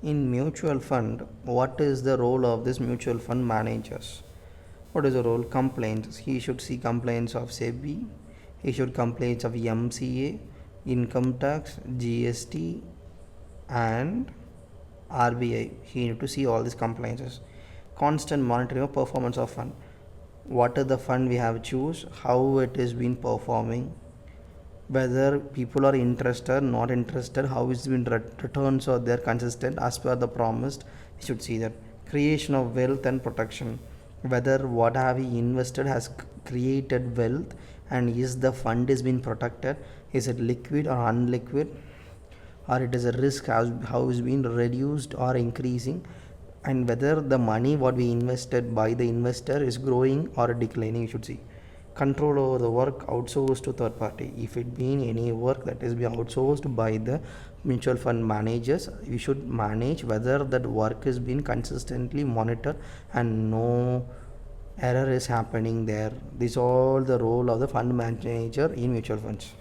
In mutual fund, what is the role of this mutual fund managers? What is the role? Complaints. He should see complaints of SEBI. He should complaints of MCA, income tax, GST, and RBI. He need to see all these compliances. Constant monitoring of performance of fund. What is the fund we have choose? How it is been performing? Whether people are interested, not interested, how it's been returns or they're consistent as per the promised. We should see that. Creation of wealth and protection. Whether what have we invested has created wealth, and is the fund is being protected? Is it liquid or unliquid? Or it is a risk how is being reduced or increasing, and whether the money what we invested by the investor is growing or declining. You should see. Control over the work outsourced to third party. If it being any work that is being outsourced by the mutual fund managers, you should manage whether that work is being consistently monitored and no error is happening there. This all the role of the fund manager in mutual funds.